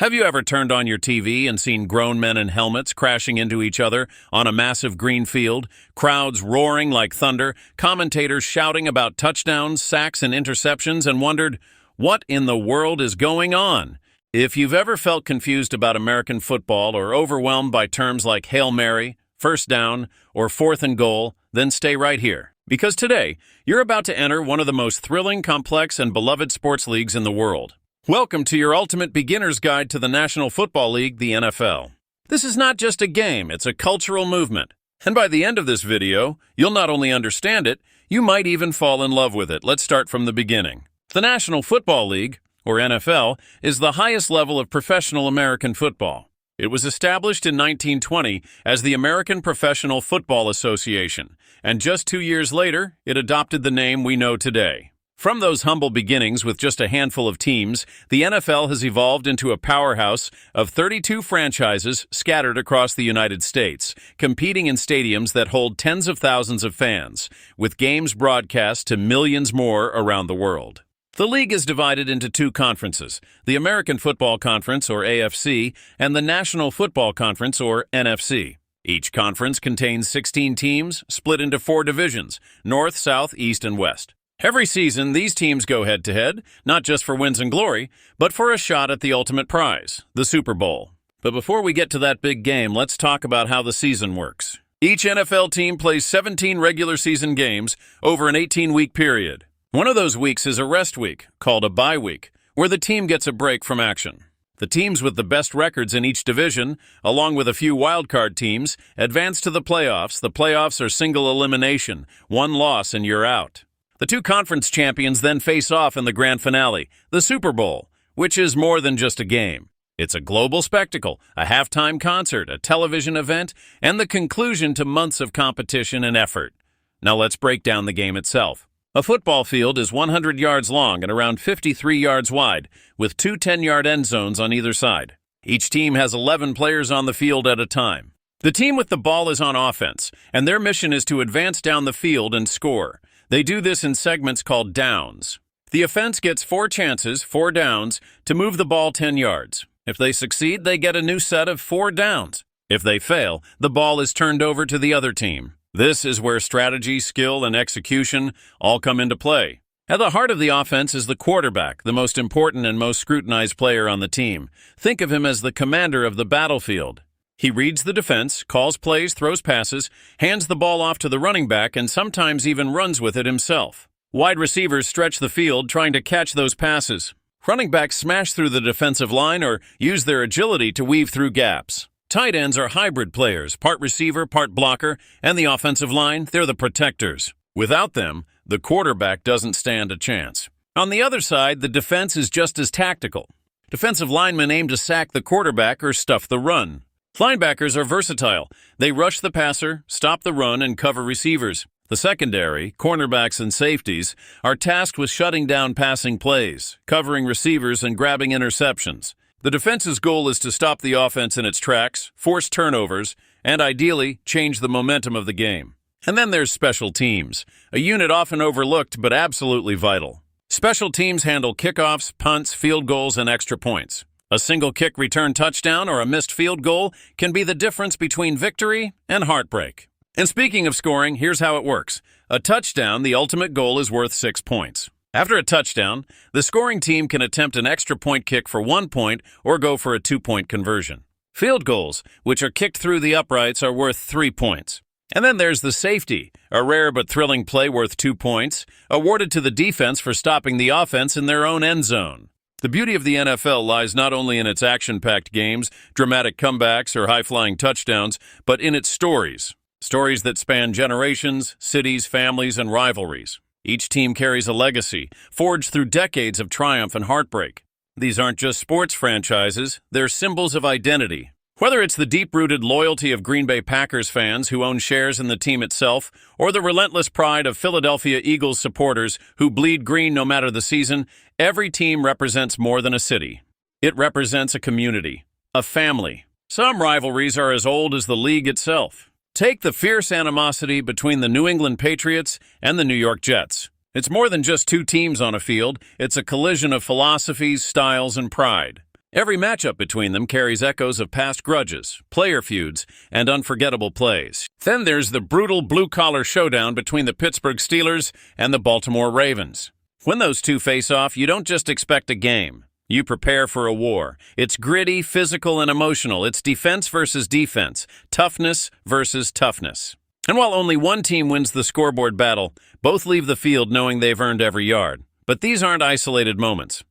Have you ever turned on your TV and seen grown men in helmets crashing into each other on a massive green field, crowds roaring like thunder, commentators shouting about touchdowns, sacks, and interceptions, and wondered, what in the world is going on? If you've ever felt confused about American football or overwhelmed by terms like Hail Mary, first down, or fourth and goal, then stay right here. Because today, you're about to enter one of the most thrilling, complex, and beloved sports leagues in the world. Welcome to your ultimate beginner's guide to the National Football League, the NFL. This is not just a game, it's a cultural movement. And by the end of this video, you'll not only understand it, you might even fall in love with it. Let's start from the beginning. The National Football League, or NFL, is the highest level of professional American football. It was established in 1920 as the American Professional Football Association, and just 2 years later, it adopted the name we know today. From those humble beginnings with just a handful of teams, the NFL has evolved into a powerhouse of 32 franchises scattered across the United States, competing in stadiums that hold tens of thousands of fans, with games broadcast to millions more around the world. The league is divided into two conferences, the American Football Conference, or AFC, and the National Football Conference, or NFC. Each conference contains 16 teams, split into 4 divisions, North, South, East, and West. Every season, these teams go head-to-head, not just for wins and glory, but for a shot at the ultimate prize, the Super Bowl. But before we get to that big game, let's talk about how the season works. Each NFL team plays 17 regular season games over an 18-week period. One of those weeks is a rest week, called a bye week, where the team gets a break from action. The teams with the best records in each division, along with a few wildcard teams, advance to the playoffs. The playoffs are single elimination, one loss and you're out. The two conference champions then face off in the grand finale, the Super Bowl, which is more than just a game. It's a global spectacle, a halftime concert, a television event, and the conclusion to months of competition and effort. Now let's break down the game itself. A football field is 100 yards long and around 53 yards wide, with 2 10-yard end zones on either side. Each team has 11 players on the field at a time. The team with the ball is on offense, and their mission is to advance down the field and score. They do this in segments called downs. The offense gets 4 chances, 4 downs, to move the ball 10 yards. If they succeed, they get a new set of 4 downs. If they fail, the ball is turned over to the other team. This is where strategy, skill, and execution all come into play. At the heart of the offense is the quarterback, the most important and most scrutinized player on the team. Think of him as the commander of the battlefield. He reads the defense, calls plays, throws passes, hands the ball off to the running back, and sometimes even runs with it himself. Wide receivers stretch the field trying to catch those passes. Running backs smash through the defensive line or use their agility to weave through gaps. Tight ends are hybrid players, part receiver, part blocker, and the offensive line, they're the protectors. Without them, the quarterback doesn't stand a chance. On the other side, the defense is just as tactical. Defensive linemen aim to sack the quarterback or stuff the run. Linebackers are versatile. They rush the passer, stop the run, and cover receivers. The secondary, cornerbacks and safeties, are tasked with shutting down passing plays, covering receivers, and grabbing interceptions. The defense's goal is to stop the offense in its tracks, force turnovers, and ideally, change the momentum of the game. And then there's special teams, a unit often overlooked but absolutely vital. Special teams handle kickoffs, punts, field goals, and extra points. A single kick return touchdown or a missed field goal can be the difference between victory and heartbreak. And speaking of scoring, here's how it works. A touchdown, the ultimate goal, is worth 6 points. After a touchdown, the scoring team can attempt an extra point kick for 1 point or go for a 2-point conversion. Field goals, which are kicked through the uprights, are worth 3 points. And then there's the safety, a rare but thrilling play worth 2 points, awarded to the defense for stopping the offense in their own end zone. The beauty of the NFL lies not only in its action-packed games, dramatic comebacks, or high-flying touchdowns, but in its stories. Stories that span generations, cities, families, and rivalries. Each team carries a legacy, forged through decades of triumph and heartbreak. These aren't just sports franchises, they're symbols of identity. Whether it's the deep-rooted loyalty of Green Bay Packers fans who own shares in the team itself, or the relentless pride of Philadelphia Eagles supporters who bleed green no matter the season, every team represents more than a city. It represents a community, a family. Some rivalries are as old as the league itself. Take the fierce animosity between the New England Patriots and the New York Jets. It's more than just two teams on a field. It's a collision of philosophies, styles, and pride. Every matchup between them carries echoes of past grudges, player feuds, and unforgettable plays. Then there's the brutal blue-collar showdown between the Pittsburgh Steelers and the Baltimore Ravens. When those two face off, you don't just expect a game. You prepare for a war. It's gritty, physical, and emotional. It's defense versus defense, toughness versus toughness. And while only one team wins the scoreboard battle, both leave the field knowing they've earned every yard. But these aren't isolated moments.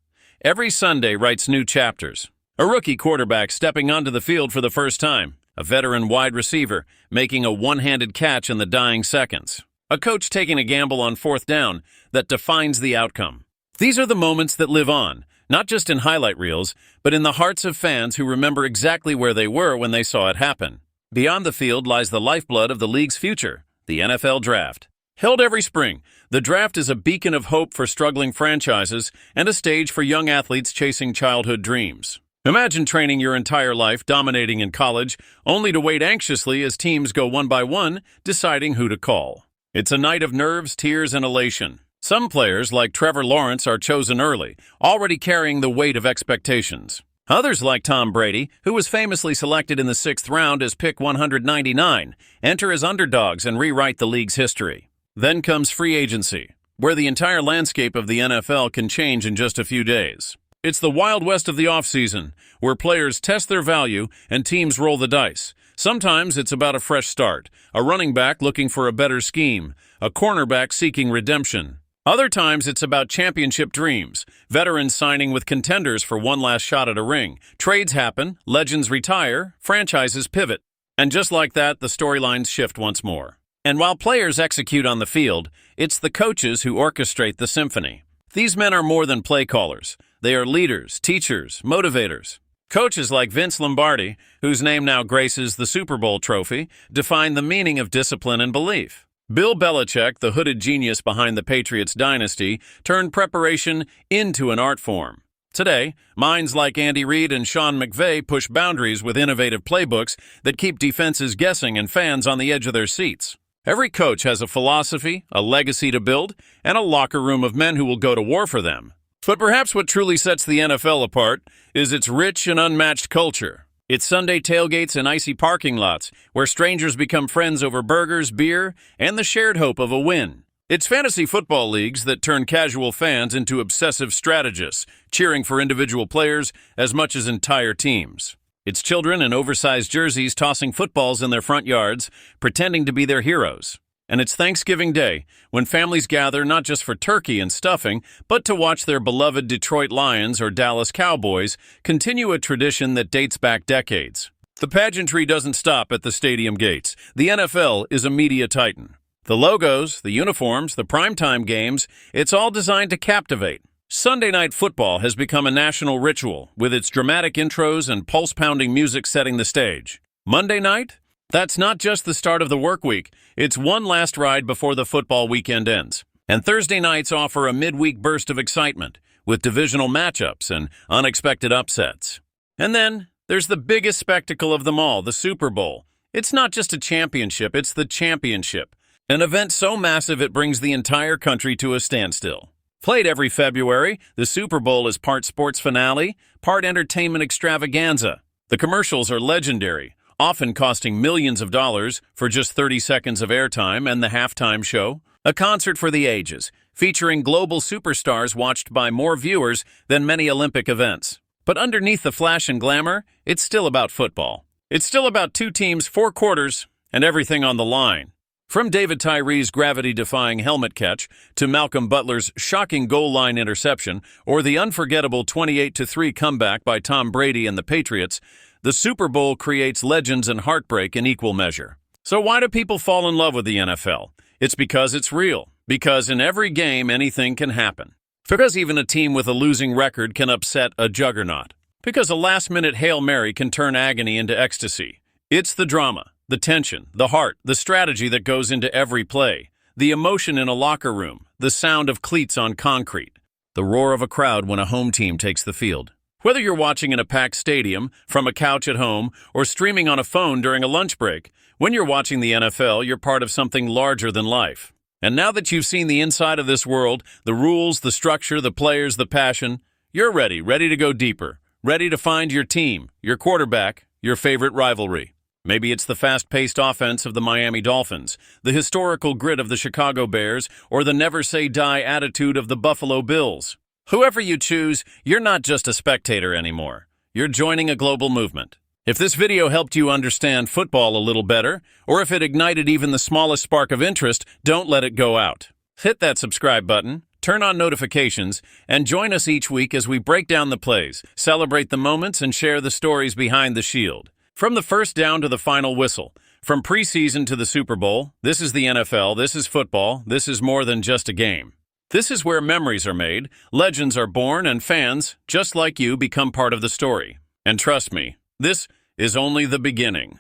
Every Sunday writes new chapters. A rookie quarterback stepping onto the field for the first time. A veteran wide receiver making a one-handed catch in the dying seconds. A coach taking a gamble on fourth down that defines the outcome. These are the moments that live on, not just in highlight reels, but in the hearts of fans who remember exactly where they were when they saw it happen. Beyond the field lies the lifeblood of the league's future, the NFL Draft. Held every spring, the draft is a beacon of hope for struggling franchises and a stage for young athletes chasing childhood dreams. Imagine training your entire life, dominating in college, only to wait anxiously as teams go one by one, deciding who to call. It's a night of nerves, tears, and elation. Some players, like Trevor Lawrence, are chosen early, already carrying the weight of expectations. Others, like Tom Brady, who was famously selected in the 6th round as pick 199, enter as underdogs and rewrite the league's history. Then comes free agency, where the entire landscape of the NFL can change in just a few days. It's the Wild West of the offseason, where players test their value and teams roll the dice. Sometimes it's about a fresh start, a running back looking for a better scheme, a cornerback seeking redemption. Other times it's about championship dreams, veterans signing with contenders for one last shot at a ring. Trades happen, legends retire, franchises pivot. And just like that, the storylines shift once more. And while players execute on the field, it's the coaches who orchestrate the symphony. These men are more than play callers. They are leaders, teachers, motivators. Coaches like Vince Lombardi, whose name now graces the Super Bowl trophy, define the meaning of discipline and belief. Bill Belichick, the hooded genius behind the Patriots dynasty, turned preparation into an art form. Today, minds like Andy Reid and Sean McVay push boundaries with innovative playbooks that keep defenses guessing and fans on the edge of their seats. Every coach has a philosophy, a legacy to build, and a locker room of men who will go to war for them. But perhaps what truly sets the NFL apart is its rich and unmatched culture. It's Sunday tailgates and icy parking lots, where strangers become friends over burgers, beer, and the shared hope of a win. It's fantasy football leagues that turn casual fans into obsessive strategists, cheering for individual players as much as entire teams. It's children in oversized jerseys tossing footballs in their front yards, pretending to be their heroes. And it's Thanksgiving Day, when families gather not just for turkey and stuffing, but to watch their beloved Detroit Lions or Dallas Cowboys continue a tradition that dates back decades. The pageantry doesn't stop at the stadium gates. The NFL is a media titan. The logos, the uniforms, the primetime games, it's all designed to captivate. Sunday Night Football has become a national ritual, with its dramatic intros and pulse-pounding music setting the stage. Monday night? That's not just the start of the work week. It's one last ride before the football weekend ends. And Thursday nights offer a midweek burst of excitement, with divisional matchups and unexpected upsets. And then, there's the biggest spectacle of them all, the Super Bowl. It's not just a championship, it's the championship. An event so massive it brings the entire country to a standstill. Played every February, the Super Bowl is part sports finale, part entertainment extravaganza. The commercials are legendary, often costing millions of dollars for just 30 seconds of airtime and the halftime show. A concert for the ages, featuring global superstars watched by more viewers than many Olympic events. But underneath the flash and glamour, it's still about football. It's still about two teams, 4 quarters, and everything on the line. From David Tyree's gravity-defying helmet catch to Malcolm Butler's shocking goal line interception or the unforgettable 28-3 comeback by Tom Brady and the Patriots, the Super Bowl creates legends and heartbreak in equal measure. So why do people fall in love with the NFL? It's because it's real. Because in every game, anything can happen. Because even a team with a losing record can upset a juggernaut. Because a last-minute Hail Mary can turn agony into ecstasy. It's the drama, the tension, the heart, the strategy that goes into every play, the emotion in a locker room, the sound of cleats on concrete, the roar of a crowd when a home team takes the field. Whether you're watching in a packed stadium, from a couch at home, or streaming on a phone during a lunch break, when you're watching the NFL, you're part of something larger than life. And now that you've seen the inside of this world, the rules, the structure, the players, the passion, you're ready to go deeper, ready to find your team, your quarterback, your favorite rivalry. Maybe it's the fast-paced offense of the Miami Dolphins, the historical grit of the Chicago Bears, or the never-say-die attitude of the Buffalo Bills. Whoever you choose, you're not just a spectator anymore. You're joining a global movement. If this video helped you understand football a little better, or if it ignited even the smallest spark of interest, don't let it go out. Hit that subscribe button, turn on notifications, and join us each week as we break down the plays, celebrate the moments, and share the stories behind the shield. From the first down to the final whistle, from preseason to the Super Bowl, this is the NFL, this is football, this is more than just a game. This is where memories are made, legends are born, and fans, just like you, become part of the story. And trust me, this is only the beginning.